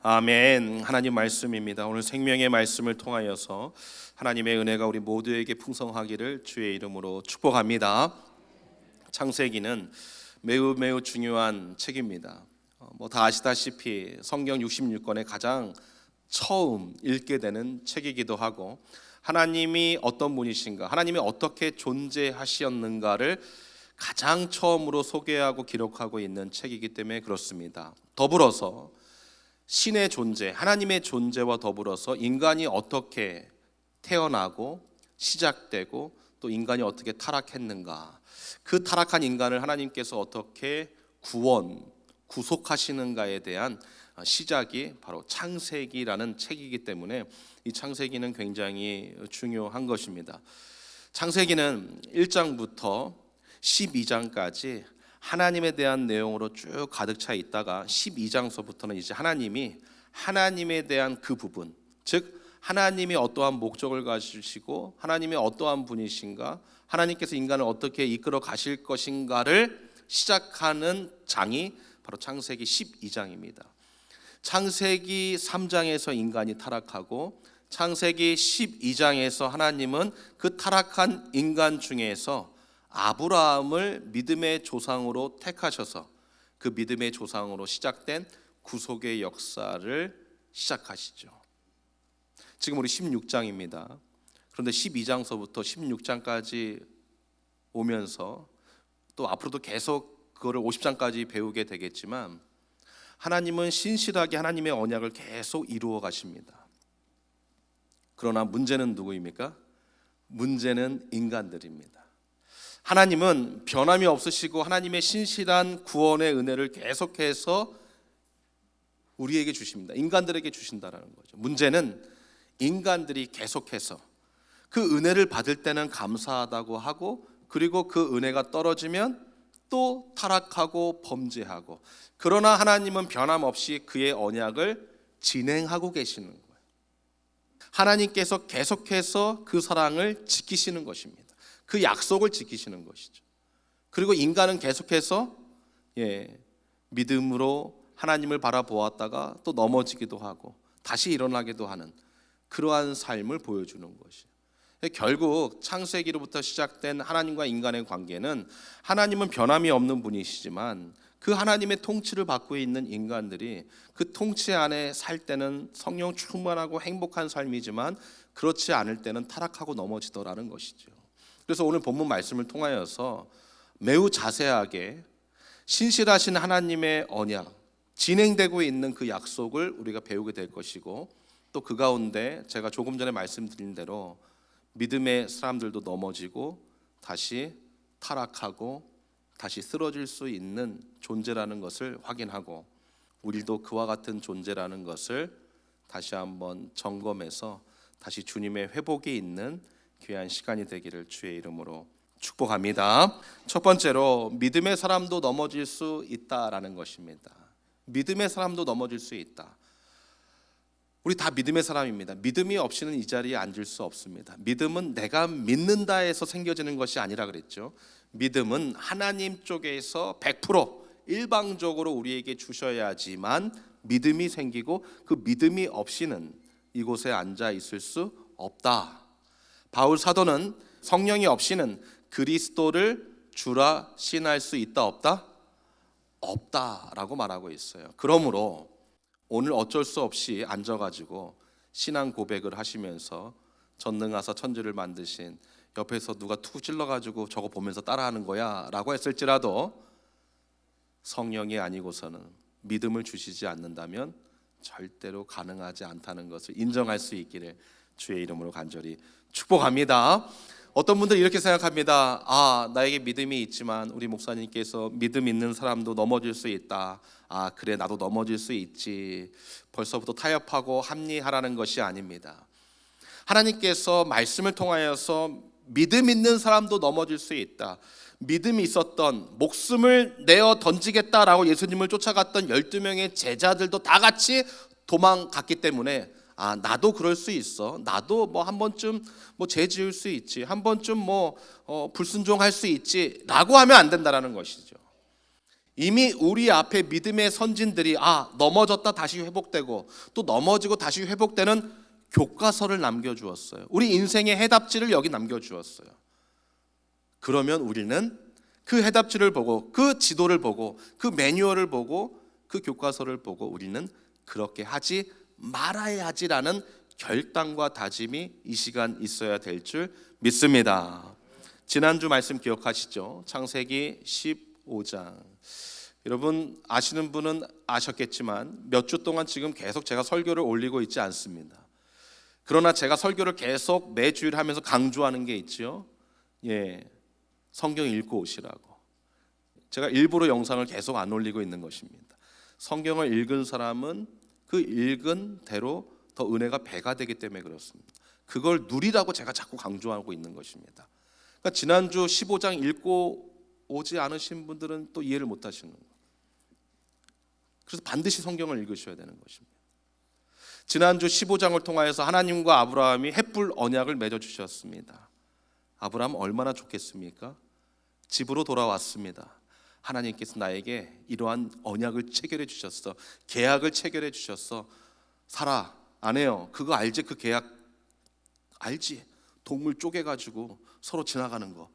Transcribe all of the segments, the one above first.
아멘. 하나님 말씀입니다. 오늘 생명의 말씀을 통하여서 하나님의 은혜가 우리 모두에게 풍성하기를 주의 이름으로 축복합니다. 창세기는 매우 중요한 책입니다. 다 아시다시피 성경 66권의 가장 처음 읽게 되는 책이기도 하고, 하나님이 어떤 분이신가, 하나님이 어떻게 존재하셨는가를 가장 처음으로 소개하고 기록하고 있는 책이기 때문에 그렇습니다. 더불어서 신의 존재, 하나님의 존재와 더불어서 인간이 어떻게 태어나고 시작되고 또 인간이 어떻게 타락했는가, 그 타락한 인간을 하나님께서 어떻게 구속하시는가에 대한 시작이 바로 창세기라는 책이기 때문에 이 창세기는 굉장히 중요한 것입니다. 창세기는 1장부터 12장까지 하나님에 대한 내용으로 쭉 가득 차 있다가 12장서부터는 이제 하나님이 하나님에 대한 그 부분, 즉 하나님이 어떠한 목적을 가지시고 하나님이 어떠한 분이신가, 하나님께서 인간을 어떻게 이끌어 가실 것인가를 시작하는 장이 바로 창세기 12장입니다. 창세기 3장에서 인간이 타락하고 창세기 12장에서 하나님은 그 타락한 인간 중에서 아브라함을 믿음의 조상으로 택하셔서 그 믿음의 조상으로 시작된 구속의 역사를 시작하시죠. 지금 우리 16장입니다. 그런데 12장서부터 16장까지 오면서 또 앞으로도 계속 그거를 50장까지 배우게 되겠지만, 하나님은 신실하게 하나님의 언약을 계속 이루어 가십니다. 그러나 문제는 누구입니까? 문제는 인간들입니다. 하나님은 변함이 없으시고 하나님의 신실한 구원의 은혜를 계속해서 우리에게 주십니다. 인간들에게 주신다라는 거죠. 문제는 인간들이 계속해서 그 은혜를 받을 때는 감사하다고 하고, 그리고 그 은혜가 떨어지면 또 타락하고 범죄하고, 그러나 하나님은 변함없이 그의 언약을 진행하고 계시는 거예요. 하나님께서 계속해서 그 사랑을 지키시는 것입니다. 그 약속을 지키시는 것이죠. 그리고 인간은 계속해서 믿음으로 하나님을 바라보았다가 또 넘어지기도 하고 다시 일어나기도 하는 그러한 삶을 보여주는 것이에요. 결국 창세기로부터 시작된 하나님과 인간의 관계는, 하나님은 변함이 없는 분이시지만 그 하나님의 통치를 받고 있는 인간들이 그 통치 안에 살 때는 성령 충만하고 행복한 삶이지만 그렇지 않을 때는 타락하고 넘어지더라는 것이죠. 그래서 오늘 본문 말씀을 통하여서 매우 자세하게 신실하신 하나님의 언약, 진행되고 있는 그 약속을 우리가 배우게 될 것이고, 또 그 가운데 제가 조금 전에 말씀드린 대로 믿음의 사람들도 넘어지고 다시 타락하고 다시 쓰러질 수 있는 존재라는 것을 확인하고, 우리도 그와 같은 존재라는 것을 다시 한번 점검해서 다시 주님의 회복이 있는 귀한 시간이 되기를 주의 이름으로 축복합니다. 첫 번째로 믿음의 사람도 넘어질 수 있다라는 것입니다. 믿음의 사람도 넘어질 수 있다. 우리 다 믿음의 사람입니다. 믿음이 없이는 이 자리에 앉을 수 없습니다. 믿음은 내가 믿는다 해서 생겨지는 것이 아니라 그랬죠. 믿음은 하나님 쪽에서 100% 일방적으로 우리에게 주셔야지만 믿음이 생기고, 그 믿음이 없이는 이곳에 앉아 있을 수 없다. 바울 사도는 성령이 없이는 그리스도를 주라 신할 수 있다 없다? 없다라고 말하고 있어요. 그러므로 오늘 어쩔 수 없이 앉아가지고 신앙 고백을 하시면서 전능하사 천지를 만드신, 옆에서 누가 툭 찔러가지고 저거 보면서 따라하는 거야 라고 했을지라도 성령이 아니고서는 믿음을 주시지 않는다면 절대로 가능하지 않다는 것을 인정할 수 있기를 주의 이름으로 간절히 축복합니다. 어떤 분들은 이렇게 생각합니다. 나에게 믿음이 있지만 우리 목사님께서 믿음 있는 사람도 넘어질 수 있다. 그래, 나도 넘어질 수 있지. 벌써부터 타협하고 합리하라는 것이 아닙니다. 하나님께서 말씀을 통하여서 믿음 있는 사람도 넘어질 수 있다. 믿음이 있었던, 목숨을 내어 던지겠다라고 예수님을 쫓아갔던 12명의 제자들도 다 같이 도망갔기 때문에 나도 그럴 수 있어. 나도 한 번쯤 죄 지을 수 있지. 한 번쯤 불순종할 수 있지라고 하면 안 된다라는 것이죠. 이미 우리 앞에 믿음의 선진들이 넘어졌다 다시 회복되고 또 넘어지고 다시 회복되는 교과서를 남겨주었어요. 우리 인생의 해답지를 여기 남겨주었어요. 그러면 우리는 그 해답지를 보고 그 지도를 보고 그 매뉴얼을 보고 그 교과서를 보고 우리는 그렇게 하지 말아야지라는 결단과 다짐이 이 시간 있어야 될 줄 믿습니다. 지난주 말씀 기억하시죠? 창세기 15장. 여러분 아시는 분은 아셨겠지만 몇 주 동안 지금 계속 제가 설교를 올리고 있지 않습니다. 그러나 제가 설교를 계속 매주일 하면서 강조하는 게 있죠. 성경 읽고 오시라고. 제가 일부러 영상을 계속 안 올리고 있는 것입니다. 성경을 읽은 사람은 그 읽은 대로 더 은혜가 배가 되기 때문에 그렇습니다. 그걸 누리라고 제가 자꾸 강조하고 있는 것입니다. 그러니까 지난주 15장 읽고 오지 않으신 분들은 또 이해를 못 하시는 거예요. 그래서 반드시 성경을 읽으셔야 되는 것입니다. 지난주 15장을 통하여서 하나님과 아브라함이 햇불 언약을 맺어주셨습니다. 아브라함 얼마나 좋겠습니까? 집으로 돌아왔습니다. 하나님께서 나에게 이러한 언약을 체결해 주셨어. 계약을 체결해 주셨어. 사라, 안 해요. 그거 알지? 그 계약 알지? 동물 쪼개가지고 서로 지나가는 거.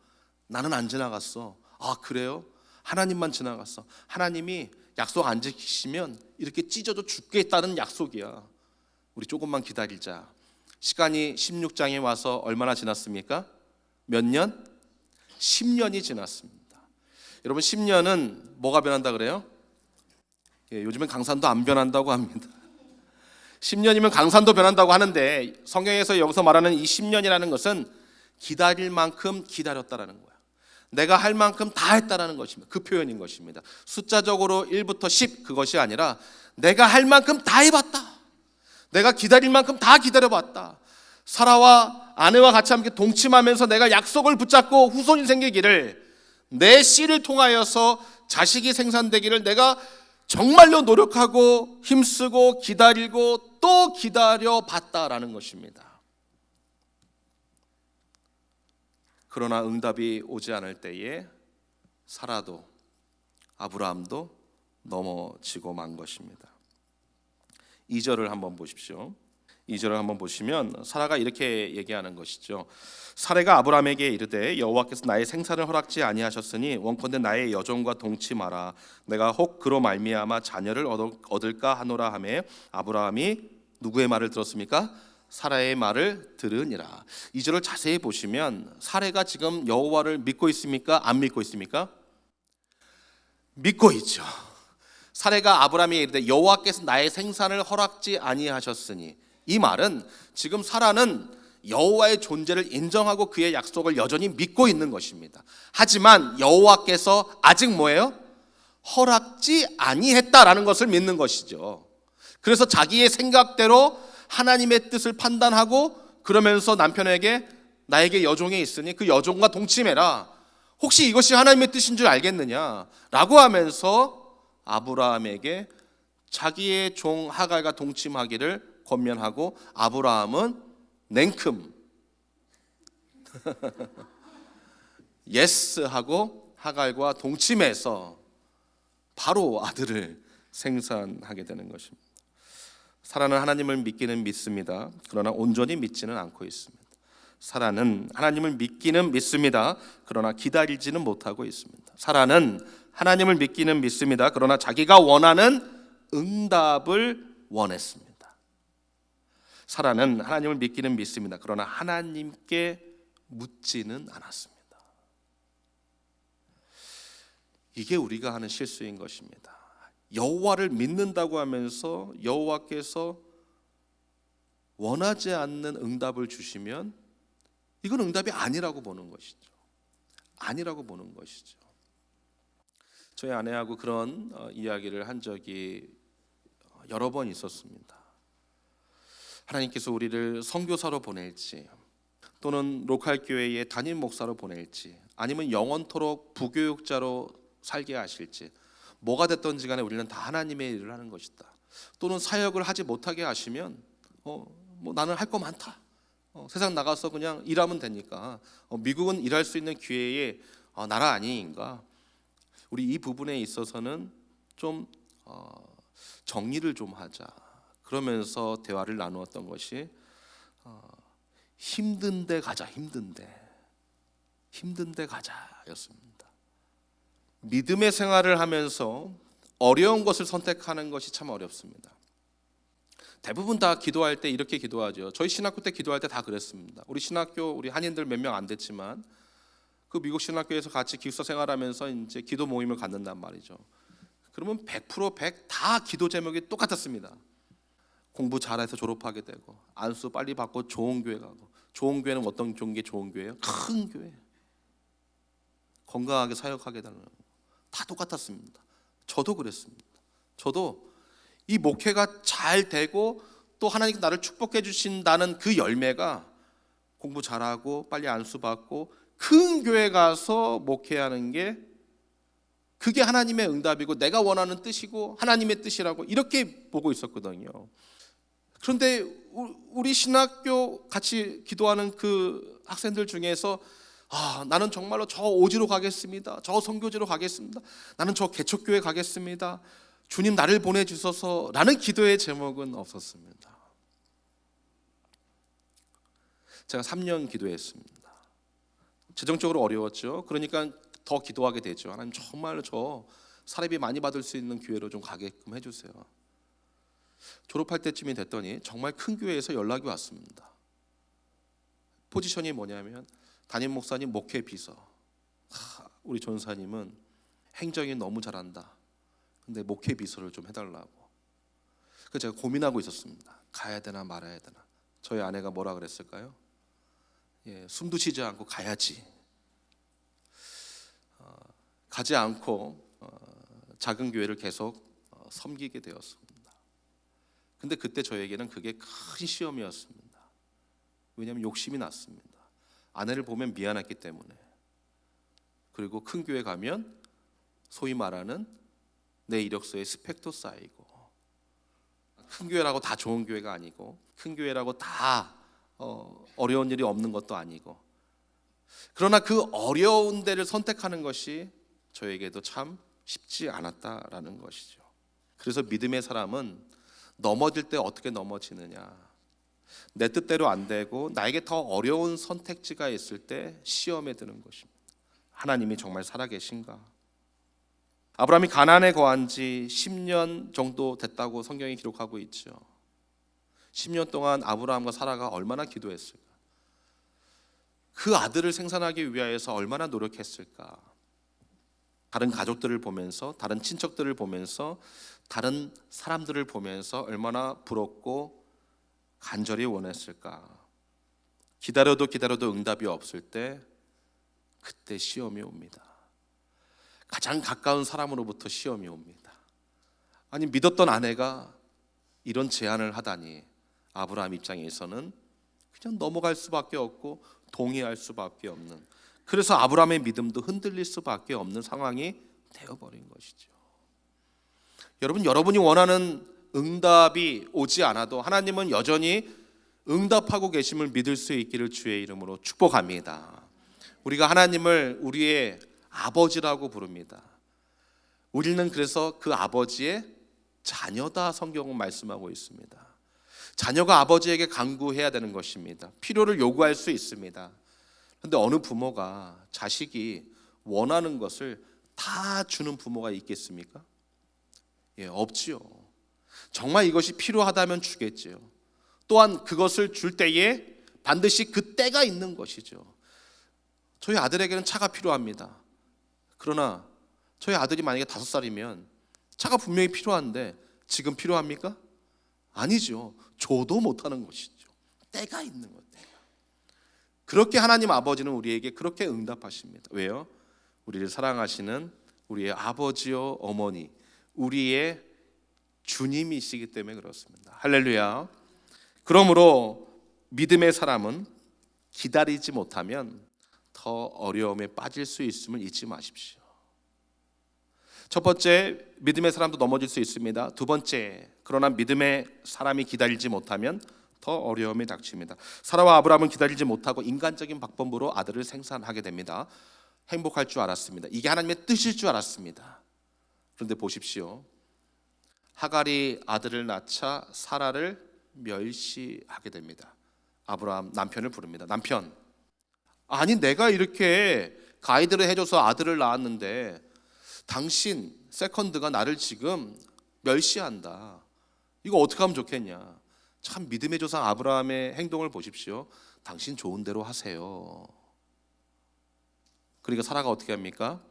나는 안 지나갔어. 그래요? 하나님만 지나갔어. 하나님이 약속 안 지키시면 이렇게 찢어져 죽겠다는 약속이야. 우리 조금만 기다리자. 시간이 16장에 와서 얼마나 지났습니까? 몇 년? 10년이 지났습니다. 여러분 10년은 뭐가 변한다 그래요? 요즘엔 강산도 안 변한다고 합니다. 10년이면 강산도 변한다고 하는데 성경에서 여기서 말하는 이 10년이라는 것은 기다릴 만큼 기다렸다라는 거야. 내가 할 만큼 다 했다라는 것입니다. 그 표현인 것입니다. 숫자적으로 1부터 10 그것이 아니라 내가 할 만큼 다 해봤다. 내가 기다릴 만큼 다 기다려봤다. 사라와 아내와 같이 함께 동침하면서 내가 약속을 붙잡고 후손이 생기기를, 내 씨를 통하여서 자식이 생산되기를 내가 정말로 노력하고 힘쓰고 기다리고 또 기다려봤다라는 것입니다. 그러나 응답이 오지 않을 때에 사라도 아브라함도 넘어지고 만 것입니다. 2절을 한번 보십시오. 2절을 한번 보시면 사라가 이렇게 얘기하는 것이죠. 사라가 아브라함에게 이르되 여호와께서 나의 생사를 허락지 아니하셨으니 원컨대 나의 여종과 동침하라. 내가 혹 그로 말미암아 자녀를 얻을까 하노라 하매 아브라함이 누구의 말을 들었습니까? 사라의 말을 들으니라. 2절을 자세히 보시면 사라가 지금 여호와를 믿고 있습니까? 안 믿고 있습니까? 믿고 있죠. 사라가 아브라함에게 이르되 여호와께서 나의 생산을 허락지 아니하셨으니, 이 말은 지금 사라는 여호와의 존재를 인정하고 그의 약속을 여전히 믿고 있는 것입니다. 하지만 여호와께서 아직 뭐예요? 허락지 아니했다라는 것을 믿는 것이죠. 그래서 자기의 생각대로 하나님의 뜻을 판단하고 그러면서 남편에게 나에게 여종이 있으니 그 여종과 동침해라. 혹시 이것이 하나님의 뜻인 줄 알겠느냐? 라고 하면서 아브라함에게 자기의 종 하갈과 동침하기를 권면하고, 아브라함은 냉큼 예스 하고 하갈과 동침해서 바로 아들을 생산하게 되는 것입니다. 사라는 하나님을 믿기는 믿습니다. 그러나 온전히 믿지는 않고 있습니다. 사라는 하나님을 믿기는 믿습니다. 그러나 기다리지는 못하고 있습니다. 사라는 하나님을 믿기는 믿습니다. 그러나 자기가 원하는 응답을 원했습니다. 사라는 하나님을 믿기는 믿습니다. 그러나 하나님께 묻지는 않았습니다. 이게 우리가 하는 실수인 것입니다. 여호와를 믿는다고 하면서 여호와께서 원하지 않는 응답을 주시면 이건 응답이 아니라고 보는 것이죠. 아니라고 보는 것이죠. 저희 아내하고 그런 이야기를 한 적이 여러 번 있었습니다. 하나님께서 우리를 선교사로 보낼지, 또는 로컬 교회의 담임 목사로 보낼지, 아니면 영원토록 부교육자로 살게 하실지, 뭐가 됐든지 간에 우리는 다 하나님의 일을 하는 것이다. 또는 사역을 하지 못하게 하시면 나는 할 거 많다. 세상 나가서 그냥 일하면 되니까. 미국은 일할 수 있는 기회의 나라 아닌가. 우리 이 부분에 있어서는 좀 정리를 좀 하자. 그러면서 대화를 나누었던 것이 힘든데 가자, 힘든데 가자였습니다. 믿음의 생활을 하면서 어려운 것을 선택하는 것이 참 어렵습니다. 대부분 다 기도할 때 이렇게 기도하죠. 저희 신학교 때 기도할 때 다 그랬습니다. 우리 신학교 우리 한인들 몇 명 안 됐지만 그 미국 신학교에서 같이 기숙사 생활하면서 이제 기도 모임을 갖는단 말이죠. 그러면 100% 100 다 기도 제목이 똑같았습니다. 공부 잘해서 졸업하게 되고 안수 빨리 받고 좋은 교회 가고. 좋은 교회는 어떤 게 좋은 교회예요? 큰 교회. 건강하게 사역하게 되는 거. 다 똑같았습니다. 저도 그랬습니다. 저도 이 목회가 잘 되고 또 하나님께 나를 축복해 주신다는 그 열매가 공부 잘하고 빨리 안수 받고 큰 교회 가서 목회하는 게 그게 하나님의 응답이고 내가 원하는 뜻이고 하나님의 뜻이라고 이렇게 보고 있었거든요. 그런데 우리 신학교 같이 기도하는 그 학생들 중에서 나는 정말로 저 오지로 가겠습니다. 저 선교지로 가겠습니다. 나는 저 개척교회 가겠습니다. 주님 나를 보내주소서 라는 기도의 제목은 없었습니다. 제가 3년 기도했습니다. 재정적으로 어려웠죠. 그러니까 더 기도하게 되죠. 하나님 정말 저 사례비 많이 받을 수 있는 교회로 좀 가게끔 해주세요. 졸업할 때쯤이 됐더니 정말 큰 교회에서 연락이 왔습니다. 포지션이 뭐냐면 담임 목사님 목회 비서. 우리 전사님은 행정이 너무 잘한다. 근데 목회 비서를 좀 해달라고. 그래서 제가 고민하고 있었습니다. 가야 되나 말아야 되나. 저희 아내가 뭐라 그랬을까요? 숨도 쉬지 않고 가야지. 가지 않고 작은 교회를 계속 섬기게 되었습니다. 근데 그때 저에게는 그게 큰 시험이었습니다. 왜냐하면 욕심이 났습니다. 아내를 보면 미안했기 때문에. 그리고 큰 교회 가면 소위 말하는 내 이력서에 스펙도 쌓이고, 큰 교회라고 다 좋은 교회가 아니고, 큰 교회라고 다 어려운 일이 없는 것도 아니고, 그러나 그 어려운 데를 선택하는 것이 저에게도 참 쉽지 않았다라는 것이죠. 그래서 믿음의 사람은 넘어질 때 어떻게 넘어지느냐, 내 뜻대로 안 되고 나에게 더 어려운 선택지가 있을 때 시험에 드는 것입니다. 하나님이 정말 살아계신가? 아브라함이 가나안에 거한 지 10년 정도 됐다고 성경이 기록하고 있죠. 10년 동안 아브라함과 사라가 얼마나 기도했을까? 그 아들을 생산하기 위하여서 얼마나 노력했을까? 다른 가족들을 보면서, 다른 친척들을 보면서, 다른 사람들을 보면서 얼마나 부럽고 간절히 원했을까? 기다려도 응답이 없을 때 그때 시험이 옵니다. 가장 가까운 사람으로부터 시험이 옵니다. 아니, 믿었던 아내가 이런 제안을 하다니 아브라함 입장에서는 그냥 넘어갈 수밖에 없고 동의할 수밖에 없는, 그래서 아브라함의 믿음도 흔들릴 수밖에 없는 상황이 되어버린 것이죠. 여러분이 원하는 응답이 오지 않아도 하나님은 여전히 응답하고 계심을 믿을 수 있기를 주의 이름으로 축복합니다. 우리가 하나님을 우리의 아버지라고 부릅니다. 우리는 그래서 그 아버지의 자녀다, 성경은 말씀하고 있습니다. 자녀가 아버지에게 간구해야 되는 것입니다. 필요를 요구할 수 있습니다. 그런데 어느 부모가 자식이 원하는 것을 다 주는 부모가 있겠습니까? 없지요. 정말 이것이 필요하다면 주겠지요. 또한 그것을 줄 때에 반드시 그 때가 있는 것이죠. 저희 아들에게는 차가 필요합니다. 그러나 저희 아들이 만약에 5살이면 차가 분명히 필요한데 지금 필요합니까? 아니죠. 줘도 못하는 것이죠. 때가 있는 것. 그렇게 하나님 아버지는 우리에게 그렇게 응답하십니다. 왜요? 우리를 사랑하시는 우리의 아버지요 어머니, 우리의 주님이시기 때문에 그렇습니다. 할렐루야. 그러므로 믿음의 사람은 기다리지 못하면 더 어려움에 빠질 수 있음을 잊지 마십시오. 첫 번째, 믿음의 사람도 넘어질 수 있습니다. 두 번째, 그러나 믿음의 사람이 기다리지 못하면 더 어려움이 닥칩니다. 사라와 아브라함은 기다리지 못하고 인간적인 방법으로 아들을 생산하게 됩니다. 행복할 줄 알았습니다. 이게 하나님의 뜻일 줄 알았습니다. 그런데 보십시오. 하갈이 아들을 낳자 사라를 멸시하게 됩니다. 아브라함 남편을 부릅니다. 남편, 아니 내가 이렇게 가이드를 해줘서 아들을 낳았는데 당신 세컨드가 나를 지금 멸시한다. 이거 어떻게 하면 좋겠냐. 참 믿음의 조상 아브라함의 행동을 보십시오. 당신 좋은 대로 하세요. 그러니까 사라가 어떻게 합니까?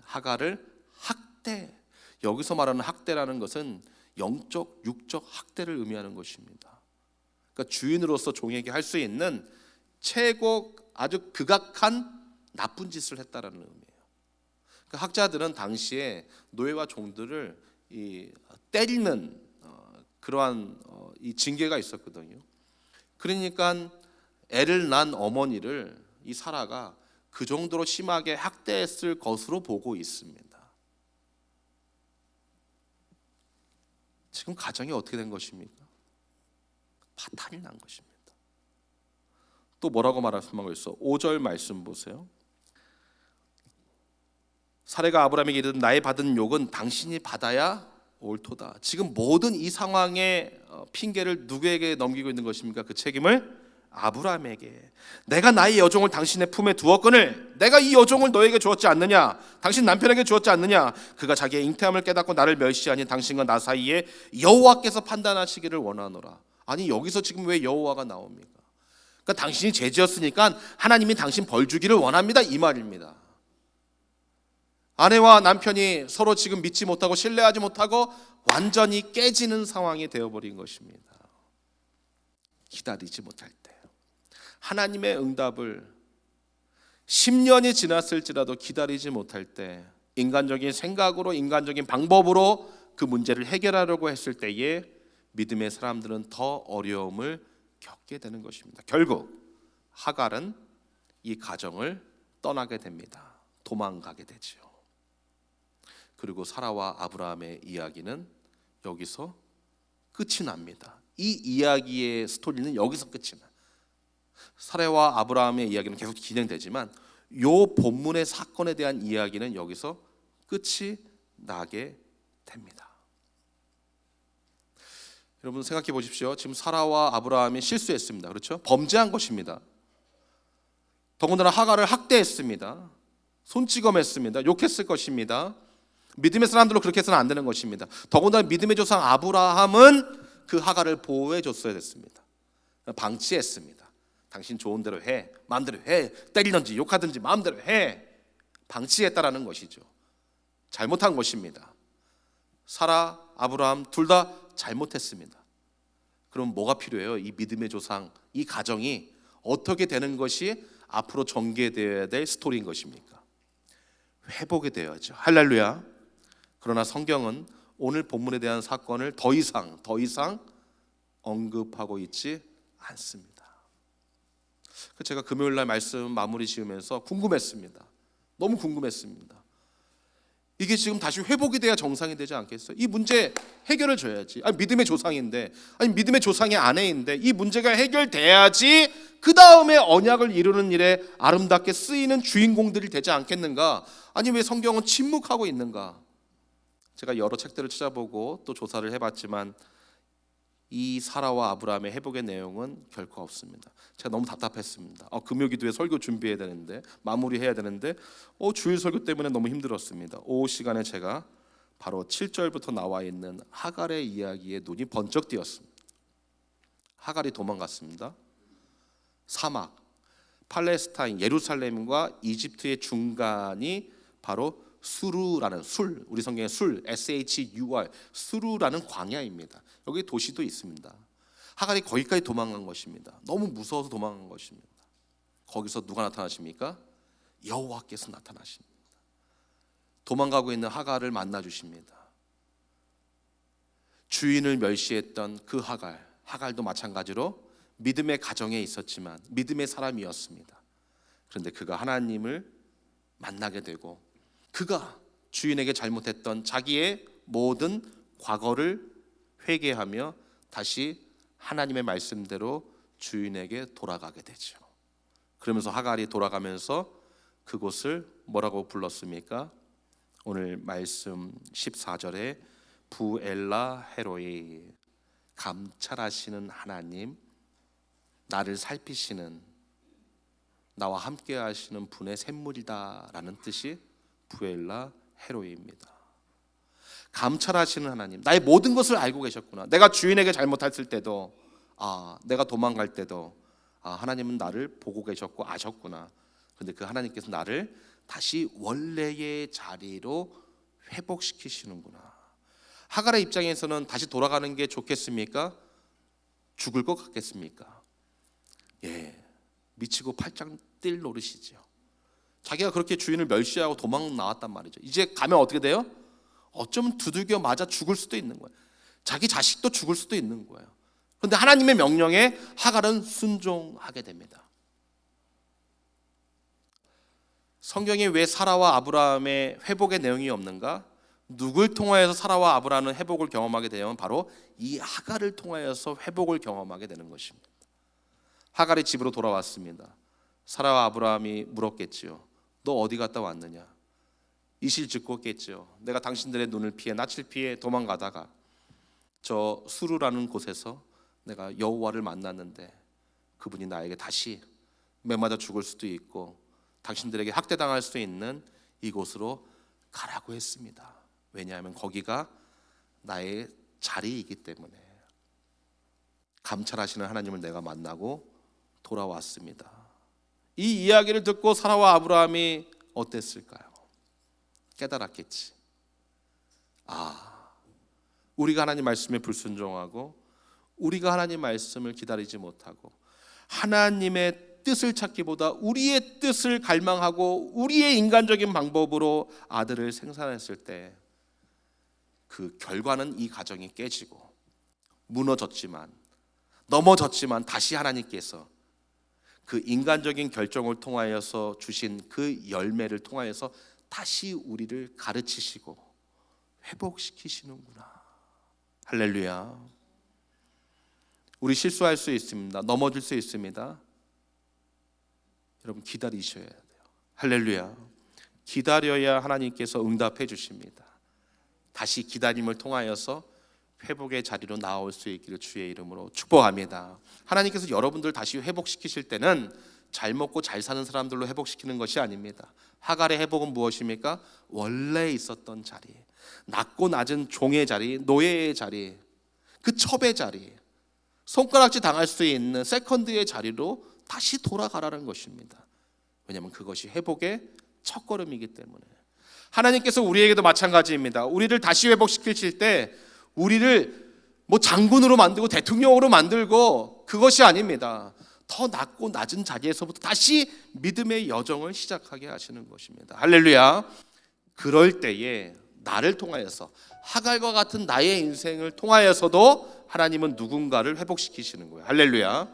하갈을 학대. 여기서 말하는 학대라는 것은 영적, 육적 학대를 의미하는 것입니다. 그러니까 주인으로서 종에게 할 수 있는 최고 아주 극악한 나쁜 짓을 했다라는 의미예요. 그러니까 학자들은 당시에 노예와 종들을 때리는 그러한 이 징계가 있었거든요. 그러니까 애를 낳은 어머니를 이 사라가 그 정도로 심하게 학대했을 것으로 보고 있습니다. 지금 가정이 어떻게 된 것입니까? 파탄이 난 것입니다. 또 뭐라고 말씀하고 있어? 5절 말씀 보세요. 사례가 아브라함에게 이르되 나의 받은 욕은 당신이 받아야 옳도다. 지금 모든 이 상황의 핑계를 누구에게 넘기고 있는 것입니까? 그 책임을 아브라함에게. 내가 나의 여종을 당신의 품에 두었거늘 내가 이 여종을 너에게 주었지 않느냐? 당신 남편에게 주었지 않느냐? 그가 자기의 잉태함을 깨닫고 나를 멸시하니 당신과 나 사이에 여호와께서 판단하시기를 원하노라. 아니 여기서 지금 왜 여호와가 나옵니까? 그러니까 당신이 죄지었으니까 하나님이 당신 벌 주기를 원합니다, 이 말입니다. 아내와 남편이 서로 지금 믿지 못하고 신뢰하지 못하고 완전히 깨지는 상황이 되어버린 것입니다. 기다리지 못할 때 하나님의 응답을 10년이 지났을지라도 기다리지 못할 때 인간적인 생각으로 인간적인 방법으로 그 문제를 해결하려고 했을 때에 믿음의 사람들은 더 어려움을 겪게 되는 것입니다. 결국 하갈은 이 가정을 떠나게 됩니다. 도망가게 되죠. 그리고 사라와 아브라함의 이야기는 여기서 끝이 납니다. 이 이야기의 스토리는 여기서 끝이 나요. 사라와 아브라함의 이야기는 계속 진행되지만 이 본문의 사건에 대한 이야기는 여기서 끝이 나게 됩니다. 여러분 생각해 보십시오. 지금 사라와 아브라함이 실수했습니다. 그렇죠? 범죄한 것입니다. 더군다나 하갈을 학대했습니다. 손찌검했습니다. 욕했을 것입니다. 믿음의 사람들로 그렇게 해서는 안 되는 것입니다. 더군다나 믿음의 조상 아브라함은 그 하갈을 보호해 줬어야 됐습니다. 방치했습니다. 당신 좋은 대로 해, 마음대로 해, 때리든지 욕하든지 마음대로 해. 방치했다라는 것이죠. 잘못한 것입니다. 사라, 아브라함 둘 다 잘못했습니다. 그럼 뭐가 필요해요? 이 믿음의 조상, 이 가정이 어떻게 되는 것이 앞으로 전개되어야 될 스토리인 것입니까? 회복이 되어야죠. 할렐루야. 그러나 성경은 오늘 본문에 대한 사건을 더 이상 언급하고 있지 않습니다. 제가 금요일 날 말씀 마무리 지으면서 궁금했습니다. 너무 궁금했습니다. 이게 지금 다시 회복이 돼야 정상이 되지 않겠어요? 이 문제 해결을 줘야지. 아니 믿음의 조상인데, 아니 믿음의 조상의 아내인데 이 문제가 해결돼야지 그 다음에 언약을 이루는 일에 아름답게 쓰이는 주인공들이 되지 않겠는가? 아니 왜 성경은 침묵하고 있는가? 제가 여러 책들을 찾아보고 또 조사를 해봤지만 이 사라와 아브라함의 회복의 내용은 결코 없습니다. 제가 너무 답답했습니다. 금요기도에 설교 준비해야 되는데 마무리해야 되는데 주일 설교 때문에 너무 힘들었습니다. 오후 시간에 제가 바로 7절부터 나와 있는 하갈의 이야기에 눈이 번쩍 띄었습니다. 하갈이 도망갔습니다. 사막, 팔레스타인, 예루살렘과 이집트의 중간이 바로 수르라는 우리 성경에 SHUR 수르라는 광야입니다. 여기 도시도 있습니다. 하갈이 거기까지 도망간 것입니다. 너무 무서워서 도망간 것입니다. 거기서 누가 나타나십니까? 여호와께서 나타나십니다. 도망가고 있는 하갈을 만나 주십니다. 주인을 멸시했던 그 하갈도 마찬가지로 믿음의 가정에 있었지만 믿음의 사람이었습니다. 그런데 그가 하나님을 만나게 되고 그가 주인에게 잘못했던 자기의 모든 과거를 회개하며 다시 하나님의 말씀대로 주인에게 돌아가게 되죠. 그러면서 하갈이 돌아가면서 그곳을 뭐라고 불렀습니까? 오늘 말씀 14절에 부엘라 헤로이, 감찰하시는 하나님, 나를 살피시는, 나와 함께 하시는 분의 샘물이다 라는 뜻이 부엘라 헤로이입니다. 감찰하시는 하나님, 나의 모든 것을 알고 계셨구나. 내가 주인에게 잘못했을 때도, 내가 도망갈 때도 하나님은 나를 보고 계셨고 아셨구나. 그런데 그 하나님께서 나를 다시 원래의 자리로 회복시키시는구나. 하갈의 입장에서는 다시 돌아가는 게 좋겠습니까? 죽을 것 같겠습니까? 미치고 팔짱 뛸 노릇이죠. 자기가 그렇게 주인을 멸시하고 도망 나왔단 말이죠. 이제 가면 어떻게 돼요? 어쩌면 두들겨 맞아 죽을 수도 있는 거예요. 자기 자식도 죽을 수도 있는 거예요. 그런데 하나님의 명령에 하갈은 순종하게 됩니다. 성경에 왜 사라와 아브라함의 회복의 내용이 없는가? 누굴 통하여서 사라와 아브라함은 회복을 경험하게 되면 바로 이 하갈을 통하여서 회복을 경험하게 되는 것입니다. 하갈이 집으로 돌아왔습니다. 사라와 아브라함이 물었겠지요. 너 어디 갔다 왔느냐? 이실 짓고겠지요. 내가 당신들의 눈을 피해 낯을 피해 도망가다가 저 수르라는 곳에서 내가 여호와를 만났는데 그분이 나에게 다시 매맞아 죽을 수도 있고 당신들에게 학대당할 수 있는 이곳으로 가라고 했습니다. 왜냐하면 거기가 나의 자리이기 때문에. 감찰하시는 하나님을 내가 만나고 돌아왔습니다. 이 이야기를 듣고 사라와 아브라함이 어땠을까요? 깨달았겠지. 우리가 하나님 말씀에 불순종하고 우리가 하나님 말씀을 기다리지 못하고 하나님의 뜻을 찾기보다 우리의 뜻을 갈망하고 우리의 인간적인 방법으로 아들을 생산했을 때 그 결과는 이 가정이 깨지고 무너졌지만 넘어졌지만 다시 하나님께서 그 인간적인 결정을 통하여서 주신 그 열매를 통하여서 다시 우리를 가르치시고 회복시키시는구나. 할렐루야. 우리 실수할 수 있습니다. 넘어질 수 있습니다. 여러분 기다리셔야 돼요. 할렐루야. 기다려야 하나님께서 응답해 주십니다. 다시 기다림을 통하여서 회복의 자리로 나올 수 있기를 주의 이름으로 축복합니다. 하나님께서 여러분들 다시 회복시키실 때는 잘 먹고 잘 사는 사람들로 회복시키는 것이 아닙니다. 하갈의 회복은 무엇입니까? 원래 있었던 자리, 낮고 낮은 종의 자리, 노예의 자리, 그 첩의 자리, 손가락질 당할 수 있는 세컨드의 자리로 다시 돌아가라는 것입니다. 왜냐하면 그것이 회복의 첫걸음이기 때문에. 하나님께서 우리에게도 마찬가지입니다. 우리를 다시 회복시키실 때 우리를 장군으로 만들고 대통령으로 만들고 그것이 아닙니다. 더 낮고 낮은 자리에서부터 다시 믿음의 여정을 시작하게 하시는 것입니다. 할렐루야. 그럴 때에 나를 통하여서 하갈과 같은 나의 인생을 통하여서도 하나님은 누군가를 회복시키시는 거예요. 할렐루야.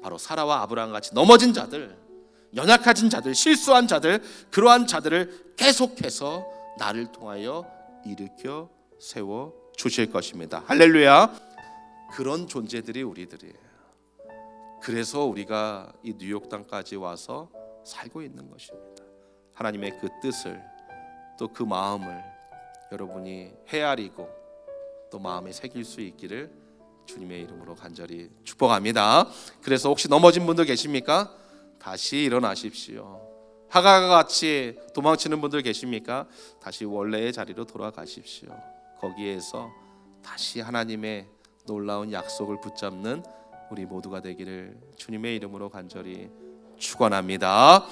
바로 사라와 아브라함 같이 넘어진 자들, 연약해진 자들, 실수한 자들, 그러한 자들을 계속해서 나를 통하여 일으켜 세워 주실 것입니다. 할렐루야. 그런 존재들이 우리들이에요. 그래서 우리가 이 뉴욕 땅까지 와서 살고 있는 것입니다. 하나님의 그 뜻을 또 그 마음을 여러분이 헤아리고 또 마음에 새길 수 있기를 주님의 이름으로 간절히 축복합니다. 그래서 혹시 넘어진 분들 계십니까? 다시 일어나십시오. 하갈과 같이 도망치는 분들 계십니까? 다시 원래의 자리로 돌아가십시오. 거기에서 다시 하나님의 놀라운 약속을 붙잡는 우리 모두가 되기를 주님의 이름으로 간절히 축원합니다.